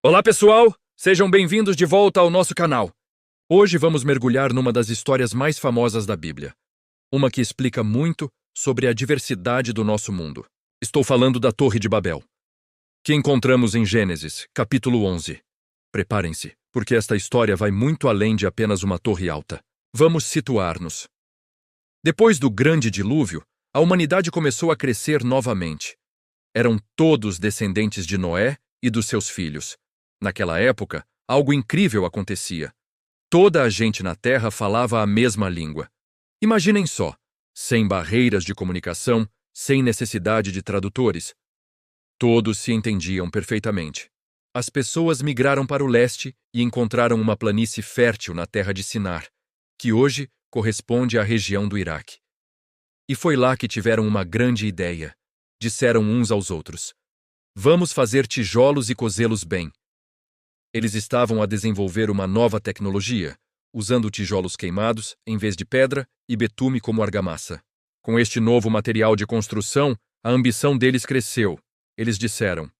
Olá, pessoal! Sejam bem-vindos de volta ao nosso canal. Hoje vamos mergulhar numa das histórias mais famosas da Bíblia. Uma que explica muito sobre a diversidade do nosso mundo. Estou falando da Torre de Babel, que encontramos em Gênesis, capítulo 11. Preparem-se, porque esta história vai muito além de apenas uma torre alta. Vamos situar-nos. Depois do grande dilúvio, a humanidade começou a crescer novamente. Eram todos descendentes de Noé e dos seus filhos. Naquela época, algo incrível acontecia. Toda a gente na Terra falava a mesma língua. Imaginem só, sem barreiras de comunicação, sem necessidade de tradutores. Todos se entendiam perfeitamente. As pessoas migraram para o leste e encontraram uma planície fértil na terra de Sinar, que hoje corresponde à região do Iraque. E foi lá que tiveram uma grande ideia. Disseram uns aos outros: "Vamos fazer tijolos e cozê-los bem." Eles estavam a desenvolver uma nova tecnologia, usando tijolos queimados em vez de pedra e betume como argamassa. Com este novo material de construção, a ambição deles cresceu. Eles disseram: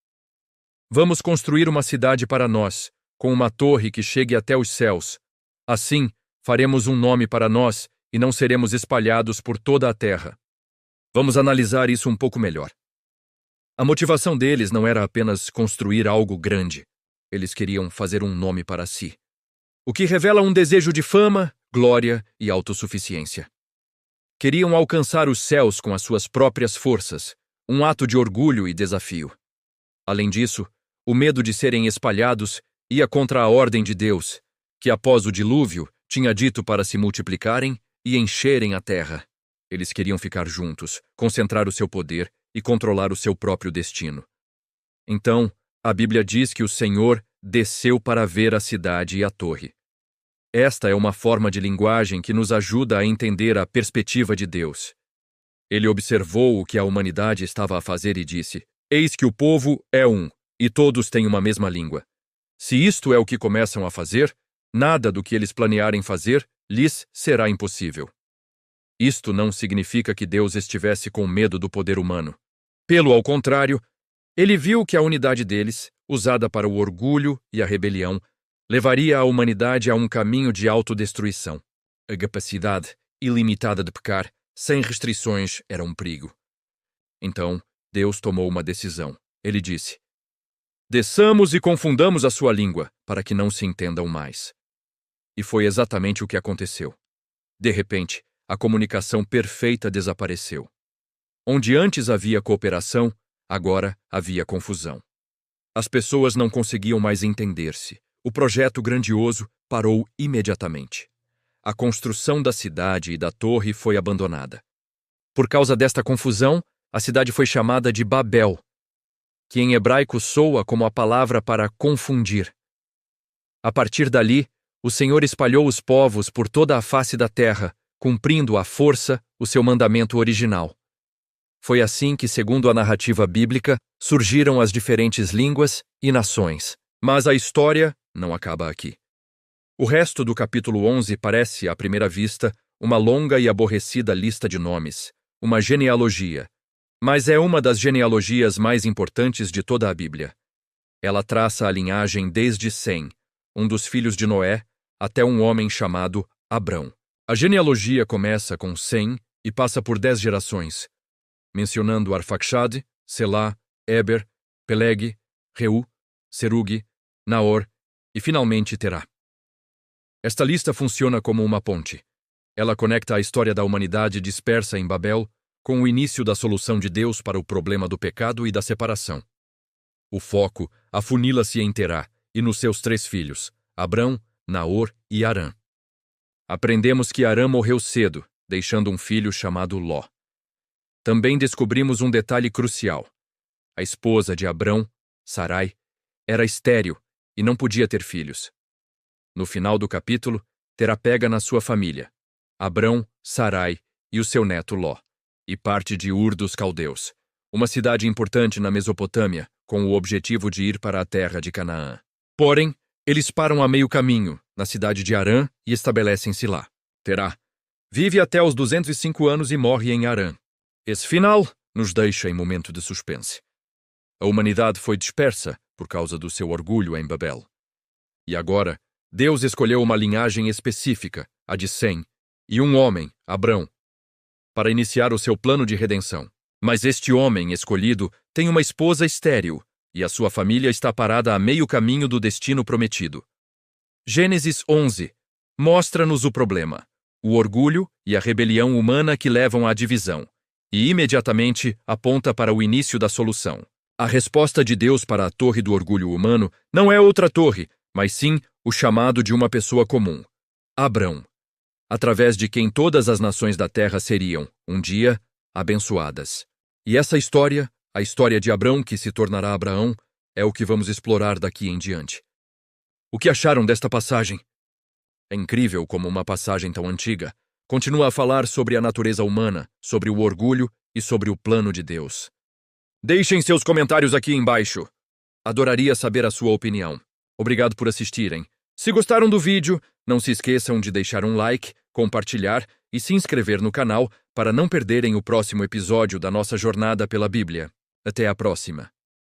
"Vamos construir uma cidade para nós, com uma torre que chegue até os céus. Assim, faremos um nome para nós e não seremos espalhados por toda a terra." Vamos analisar isso um pouco melhor. A motivação deles não era apenas construir algo grande. Eles queriam fazer um nome para si, o que revela um desejo de fama, glória e autossuficiência. Queriam alcançar os céus com as suas próprias forças, um ato de orgulho e desafio. Além disso, o medo de serem espalhados ia contra a ordem de Deus, que após o dilúvio tinha dito para se multiplicarem e encherem a terra. Eles queriam ficar juntos, concentrar o seu poder e controlar o seu próprio destino. Então, a Bíblia diz que o Senhor desceu para ver a cidade e a torre. Esta é uma forma de linguagem que nos ajuda a entender a perspectiva de Deus. Ele observou o que a humanidade estava a fazer e disse: "Eis que o povo é um, e todos têm uma mesma língua. Se isto é o que começam a fazer, nada do que eles planearem fazer lhes será impossível." Isto não significa que Deus estivesse com medo do poder humano. Pelo ao contrário, ele viu que a unidade deles, usada para o orgulho e a rebelião, levaria a humanidade a um caminho de autodestruição. A capacidade ilimitada de pecar, sem restrições, era um perigo. Então, Deus tomou uma decisão. Ele disse: "Desçamos e confundamos a sua língua, para que não se entendam mais." E foi exatamente o que aconteceu. De repente, a comunicação perfeita desapareceu. Onde antes havia cooperação, agora havia confusão. As pessoas não conseguiam mais entender-se. O projeto grandioso parou imediatamente. A construção da cidade e da torre foi abandonada. Por causa desta confusão, a cidade foi chamada de Babel, que em hebraico soa como a palavra para confundir. A partir dali, o Senhor espalhou os povos por toda a face da terra, cumprindo à força o seu mandamento original. Foi assim que, segundo a narrativa bíblica, surgiram as diferentes línguas e nações. Mas a história não acaba aqui. O resto do capítulo 11 parece, à primeira vista, uma longa e aborrecida lista de nomes, uma genealogia. Mas é uma das genealogias mais importantes de toda a Bíblia. Ela traça a linhagem desde Sem, um dos filhos de Noé, até um homem chamado Abrão. A genealogia começa com Sem e passa por 10 gerações, mencionando Arfaxade, Selá, Eber, Peleg, Reu, Serug, Naor e finalmente Terá. Esta lista funciona como uma ponte. Ela conecta a história da humanidade dispersa em Babel com o início da solução de Deus para o problema do pecado e da separação. O foco afunila-se em Terá e nos seus 3 filhos, Abrão, Naor e Harã. Aprendemos que Harã morreu cedo, deixando um filho chamado Ló. Também descobrimos um detalhe crucial. A esposa de Abrão, Sarai, era estéril e não podia ter filhos. No final do capítulo, Terá pega na sua família, Abrão, Sarai e o seu neto Ló, e parte de Ur dos Caldeus, uma cidade importante na Mesopotâmia, com o objetivo de ir para a terra de Canaã. Porém, eles param a meio caminho, na cidade de Harã, e estabelecem-se lá. Terá vive até os 205 anos e morre em Harã. Esse final nos deixa em momento de suspense. A humanidade foi dispersa por causa do seu orgulho em Babel. E agora, Deus escolheu uma linhagem específica, a de Sem, e um homem, Abrão, para iniciar o seu plano de redenção. Mas este homem escolhido tem uma esposa estéril, e a sua família está parada a meio caminho do destino prometido. Gênesis 11 mostra-nos o problema, o orgulho e a rebelião humana que levam à divisão, e imediatamente aponta para o início da solução. A resposta de Deus para a torre do orgulho humano não é outra torre, mas sim o chamado de uma pessoa comum, Abrão, através de quem todas as nações da terra seriam, um dia, abençoadas. E essa história, a história de Abrão que se tornará Abraão, é o que vamos explorar daqui em diante. O que acharam desta passagem? É incrível como uma passagem tão antiga continua a falar sobre a natureza humana, sobre o orgulho e sobre o plano de Deus. Deixem seus comentários aqui embaixo. Adoraria saber a sua opinião. Obrigado por assistirem. Se gostaram do vídeo, não se esqueçam de deixar um like, compartilhar e se inscrever no canal para não perderem o próximo episódio da nossa jornada pela Bíblia. Até a próxima.